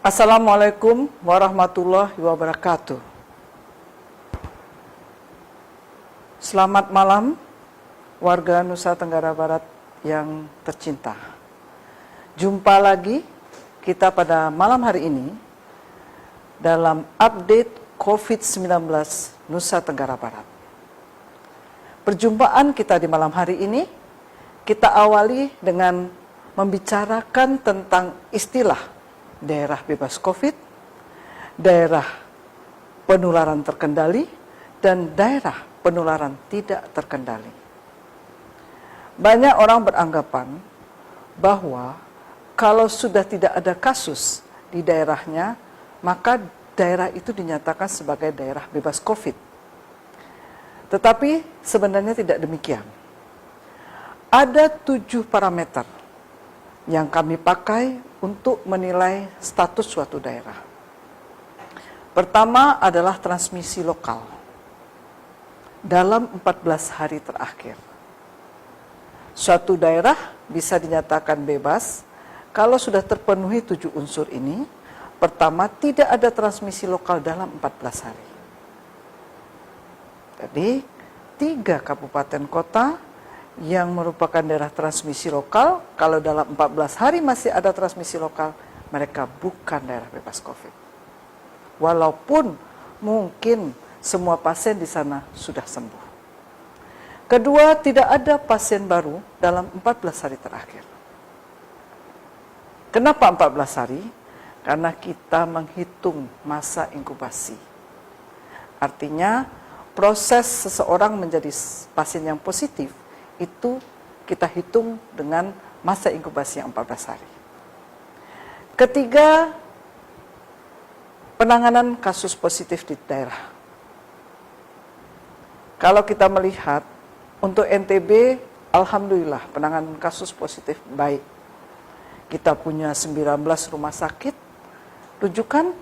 Assalamualaikum warahmatullahi wabarakatuh. Selamat malam warga Nusa Tenggara Barat yang tercinta. Jumpa lagi kita pada malam hari ini dalam update COVID-19 Nusa Tenggara Barat. Perjumpaan kita di malam hari ini kita awali dengan membicarakan tentang istilah daerah bebas COVID, daerah penularan terkendali, dan daerah penularan tidak terkendali. Banyak orang beranggapan bahwa kalau sudah tidak ada kasus di daerahnya, maka daerah itu dinyatakan sebagai daerah bebas COVID. Tetapi sebenarnya tidak demikian. Ada 7 parameter yang kami pakai untuk menilai status suatu daerah. Pertama adalah transmisi lokal dalam 14 hari terakhir. Suatu daerah bisa dinyatakan bebas kalau sudah terpenuhi 7 unsur ini. Pertama, tidak ada transmisi lokal dalam 14 hari. Jadi, 3 kabupaten kota yang merupakan daerah transmisi lokal, kalau dalam 14 hari masih ada transmisi lokal, mereka bukan daerah bebas COVID. Walaupun mungkin semua pasien di sana sudah sembuh. Kedua, tidak ada pasien baru dalam 14 hari terakhir. Kenapa 14 hari? Karena kita menghitung masa inkubasi. Artinya, proses seseorang menjadi pasien yang positif itu kita hitung dengan masa inkubasi yang 14 hari. Ketiga, penanganan kasus positif di daerah. Kalau kita melihat untuk NTB, alhamdulillah penanganan kasus positif baik. Kita punya 19 rumah sakit rujukan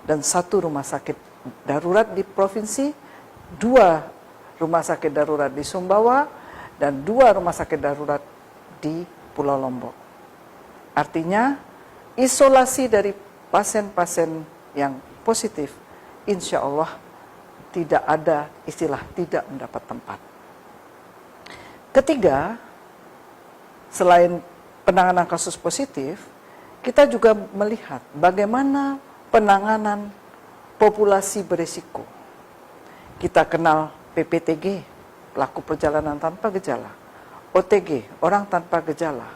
dan 1 rumah sakit darurat di provinsi, 2 rumah sakit darurat di Sumbawa, dan 2 rumah sakit darurat di Pulau Lombok. Artinya, isolasi dari pasien-pasien yang positif, insya Allah tidak ada istilah tidak mendapat tempat. Ketiga, selain penanganan kasus positif, kita juga melihat bagaimana penanganan populasi berisiko. Kita kenal PPTG, pelaku perjalanan tanpa gejala, OTG, orang tanpa gejala,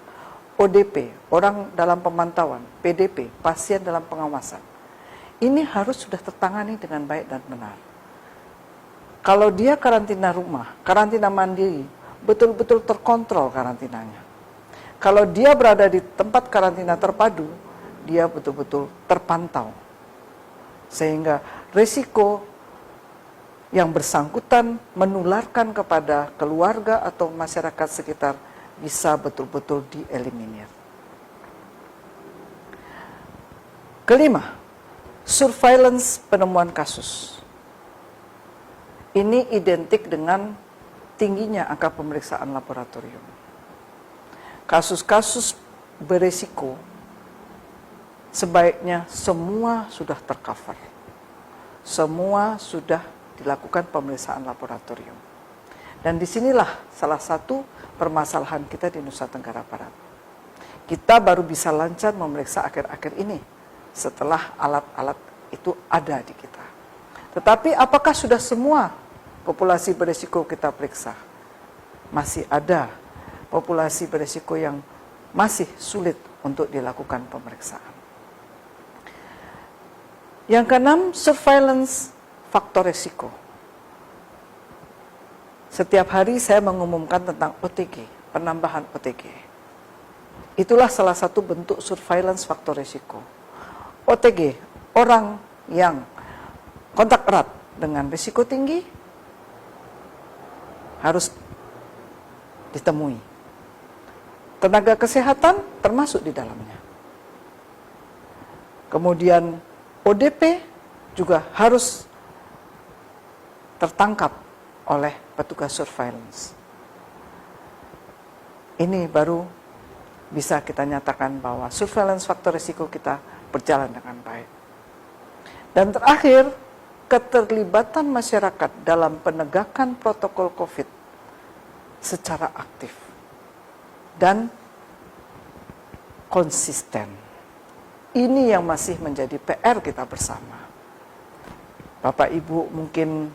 ODP, orang dalam pemantauan, PDP, pasien dalam pengawasan. Ini harus sudah tertangani dengan baik dan benar. Kalau dia karantina rumah, karantina mandiri, betul-betul terkontrol karantinanya. Kalau dia berada di tempat karantina terpadu, dia betul-betul terpantau. Sehingga risiko yang bersangkutan menularkan kepada keluarga atau masyarakat sekitar bisa betul-betul dieliminir. Kelima, surveillance penemuan kasus. Ini identik dengan tingginya angka pemeriksaan laboratorium. Kasus-kasus beresiko sebaiknya semua sudah tercover. Semua sudah dilakukan pemeriksaan laboratorium. Dan disinilah salah satu permasalahan kita di Nusa Tenggara Barat. Kita baru bisa lancar memeriksa akhir-akhir ini setelah alat-alat itu ada di kita. Tetapi apakah sudah semua populasi berisiko kita periksa? Masih ada populasi berisiko yang masih sulit untuk dilakukan pemeriksaan. Yang keenam, surveillance faktor risiko. Setiap hari saya mengumumkan tentang OTG, penambahan OTG. Itulah salah satu bentuk surveillance faktor risiko. OTG, orang yang kontak erat dengan risiko tinggi harus ditemui. Tenaga kesehatan termasuk di dalamnya. Kemudian ODP juga harus tertangkap oleh petugas surveillance. Ini baru bisa kita nyatakan bahwa surveillance faktor risiko kita berjalan dengan baik. Dan terakhir, keterlibatan masyarakat dalam penegakan protokol COVID secara aktif dan konsisten. Ini yang masih menjadi PR kita bersama. Bapak Ibu mungkin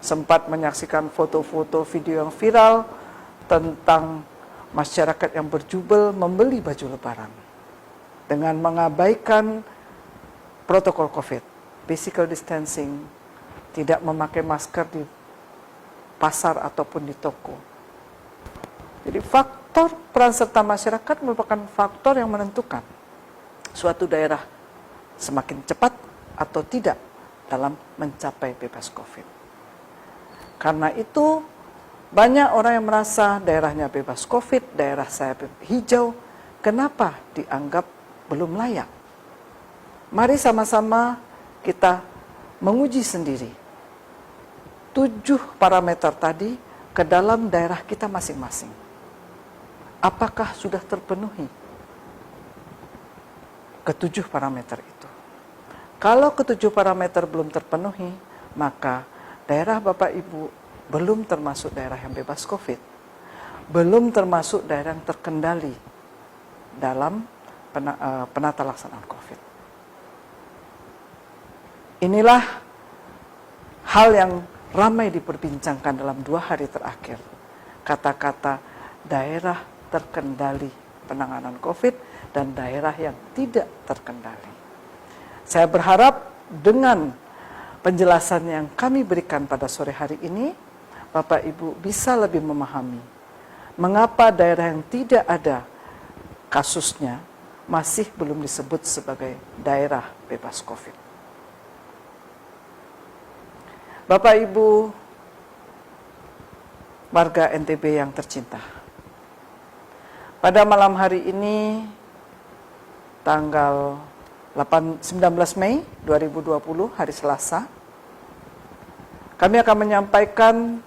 sempat menyaksikan foto-foto video yang viral tentang masyarakat yang berjubel membeli baju lebaran dengan mengabaikan protokol COVID, physical distancing, tidak memakai masker di pasar ataupun di toko. Jadi faktor peran serta masyarakat merupakan faktor yang menentukan suatu daerah semakin cepat atau tidak dalam mencapai bebas COVID. Karena itu banyak orang yang merasa daerahnya bebas COVID, daerah saya hijau, kenapa dianggap belum layak? Mari sama-sama kita menguji sendiri 7 parameter tadi ke dalam daerah kita masing-masing. Apakah sudah terpenuhi ke-7 parameter itu? Kalau ke-7 parameter belum terpenuhi, maka daerah Bapak Ibu belum termasuk daerah yang bebas COVID, belum termasuk daerah yang terkendali dalam penata laksanaan COVID. Inilah hal yang ramai diperbincangkan dalam 2 hari terakhir. Kata-kata daerah terkendali penanganan COVID dan daerah yang tidak terkendali. Saya berharap dengan penjelasan yang kami berikan pada sore hari ini, Bapak Ibu bisa lebih memahami mengapa daerah yang tidak ada kasusnya masih belum disebut sebagai daerah bebas COVID. Bapak Ibu warga NTB yang tercinta, pada malam hari ini tanggal 19 Mei 2020 hari Selasa, kami akan menyampaikan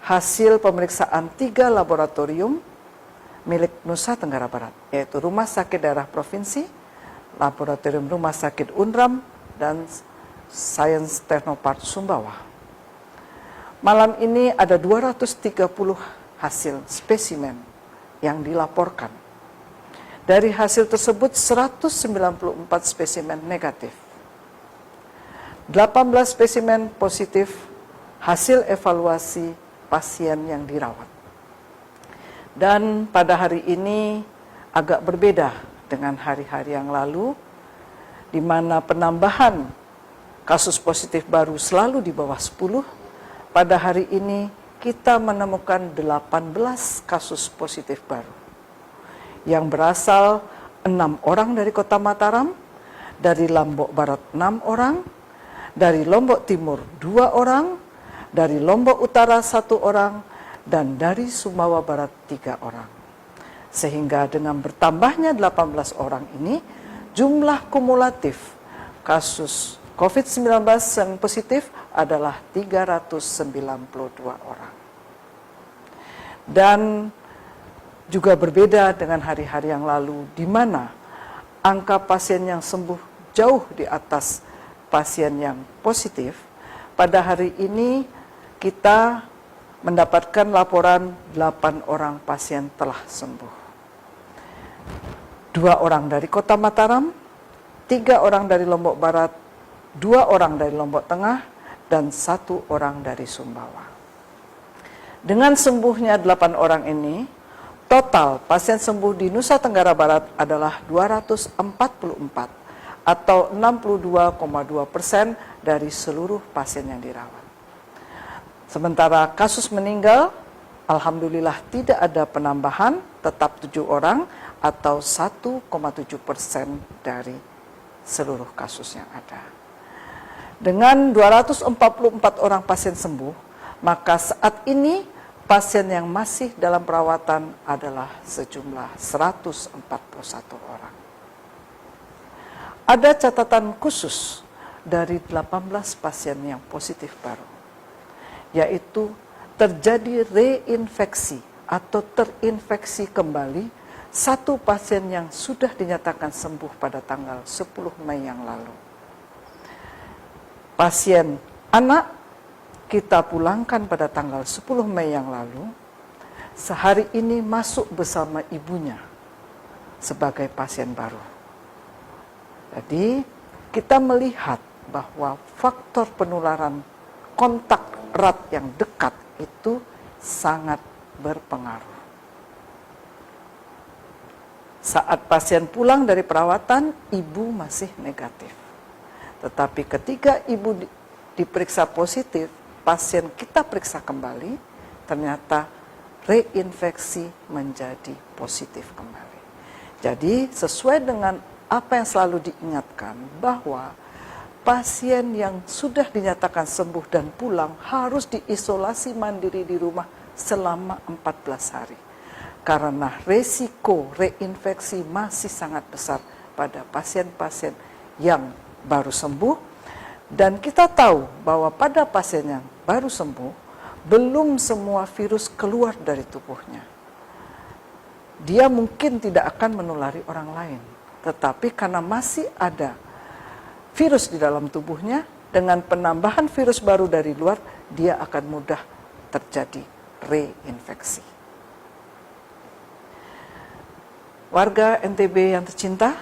hasil pemeriksaan 3 laboratorium milik Nusa Tenggara Barat, yaitu Rumah Sakit Daerah Provinsi, Laboratorium Rumah Sakit Unram, dan Science Technopark Sumbawa. Malam ini ada 230 hasil spesimen yang dilaporkan. Dari hasil tersebut 194 spesimen negatif. 18 spesimen positif hasil evaluasi pasien yang dirawat. Dan pada hari ini agak berbeda dengan hari-hari yang lalu, di mana penambahan kasus positif baru selalu di bawah 10. Pada hari ini kita menemukan 18 kasus positif baru yang berasal 6 orang dari Kota Mataram, dari Lombok Barat 6 orang, dari Lombok Timur 2 orang, dari Lombok Utara 1 orang, dan dari Sumbawa Barat 3 orang. Sehingga dengan bertambahnya 18 orang ini, jumlah kumulatif kasus COVID-19 yang positif adalah 392 orang. Dan juga berbeda dengan hari-hari yang lalu, di mana angka pasien yang sembuh jauh di atas pasien yang positif. Pada hari ini kita mendapatkan laporan 8 orang pasien telah sembuh. 2 orang dari Kota Mataram, 3 orang dari Lombok Barat, 2 orang dari Lombok Tengah, dan 1 orang dari Sumbawa. Dengan sembuhnya 8 orang ini, total pasien sembuh di Nusa Tenggara Barat adalah 244 atau 62,2% dari seluruh pasien yang dirawat. Sementara kasus meninggal, alhamdulillah tidak ada penambahan, tetap 7 orang atau 1,7% dari seluruh kasus yang ada. Dengan 244 orang pasien sembuh, maka saat ini pasien yang masih dalam perawatan adalah sejumlah 141 orang. Ada catatan khusus dari 18 pasien yang positif baru, yaitu terjadi reinfeksi atau terinfeksi kembali satu pasien yang sudah dinyatakan sembuh pada tanggal 10 Mei yang lalu. Pasien anak kita pulangkan pada tanggal 10 Mei yang lalu, sehari ini masuk bersama ibunya sebagai pasien baru. Jadi kita melihat bahwa faktor penularan kontak erat yang dekat itu sangat berpengaruh. Saat pasien pulang dari perawatan, ibu masih negatif. Tetapi ketika ibu diperiksa positif, pasien kita periksa kembali, ternyata reinfeksi menjadi positif kembali. Jadi sesuai dengan apa yang selalu diingatkan, bahwa pasien yang sudah dinyatakan sembuh dan pulang harus diisolasi mandiri di rumah selama 14 hari. Karena resiko reinfeksi masih sangat besar pada pasien-pasien yang baru sembuh. Dan kita tahu bahwa pada pasien yang baru sembuh, belum semua virus keluar dari tubuhnya. Dia mungkin tidak akan menulari orang lain. Tetapi karena masih ada virus di dalam tubuhnya, dengan penambahan virus baru dari luar, dia akan mudah terjadi reinfeksi. Warga NTB yang tercinta,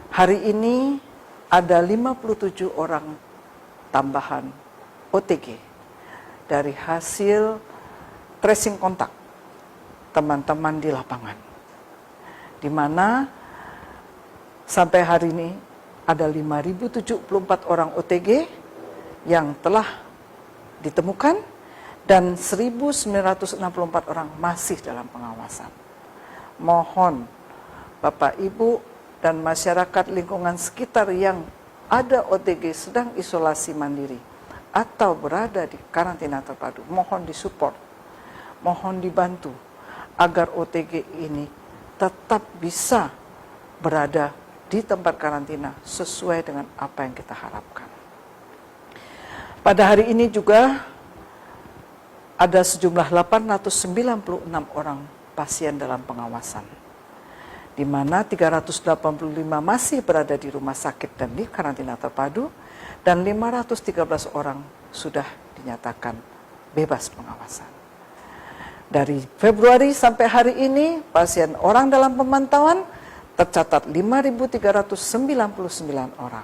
hari ini ada 57 orang tambahan OTG dari hasil tracing kontak teman-teman di lapangan. Di mana sampai hari ini ada 5.074 orang OTG yang telah ditemukan dan 1.964 orang masih dalam pengawasan. Mohon Bapak Ibu dan masyarakat lingkungan sekitar yang ada OTG sedang isolasi mandiri atau berada di karantina terpadu, mohon disupport, mohon dibantu agar OTG ini tetap bisa berada di tempat karantina sesuai dengan apa yang kita harapkan. Pada hari ini juga ada sejumlah 896 orang pasien dalam pengawasan, di mana 385 masih berada di rumah sakit dan di karantina terpadu, dan 513 orang sudah dinyatakan bebas pengawasan. Dari Februari sampai hari ini, pasien orang dalam pemantauan tercatat 5.399 orang.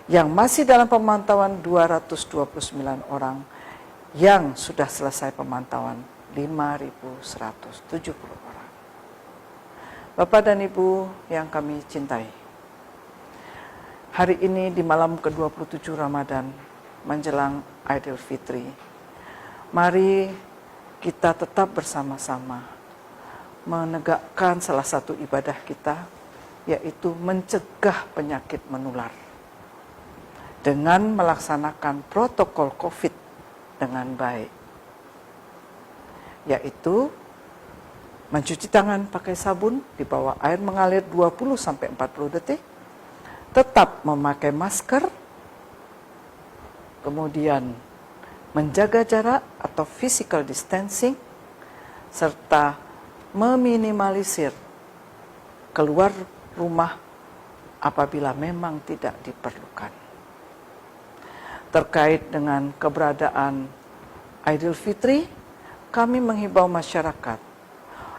Yang masih dalam pemantauan 229 orang, yang sudah selesai pemantauan 5.170 orang. Bapak dan Ibu yang kami cintai, hari ini di malam ke-27 Ramadan menjelang Idul Fitri, mari kita tetap bersama-sama menegakkan salah satu ibadah kita, yaitu mencegah penyakit menular dengan melaksanakan protokol COVID dengan baik, yaitu mencuci tangan pakai sabun di bawah air mengalir 20-40 detik, tetap memakai masker, kemudian menjaga jarak atau physical distancing, serta meminimalisir keluar rumah apabila memang tidak diperlukan. Terkait dengan keberadaan Idul Fitri, kami menghimbau masyarakat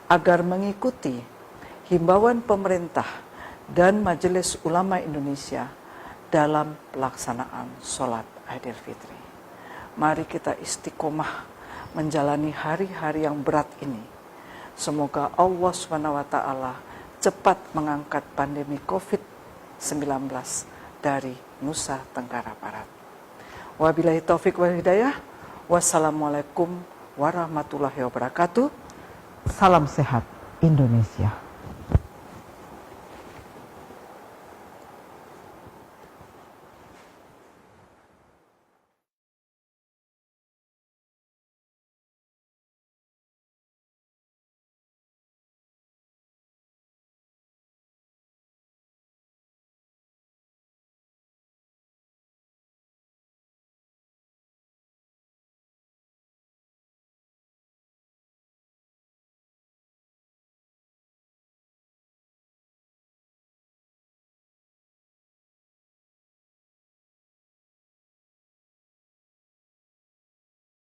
agar mengikuti himbauan pemerintah dan Majelis Ulama Indonesia dalam pelaksanaan sholat Idul Fitri. Mari kita istiqomah menjalani hari-hari yang berat ini. Semoga Allah SWT cepat mengangkat pandemi COVID-19 dari Nusa Tenggara Barat. Wabillahi taufik wal hidayah. Wassalamualaikum warahmatullahi wabarakatuh. Salam sehat Indonesia.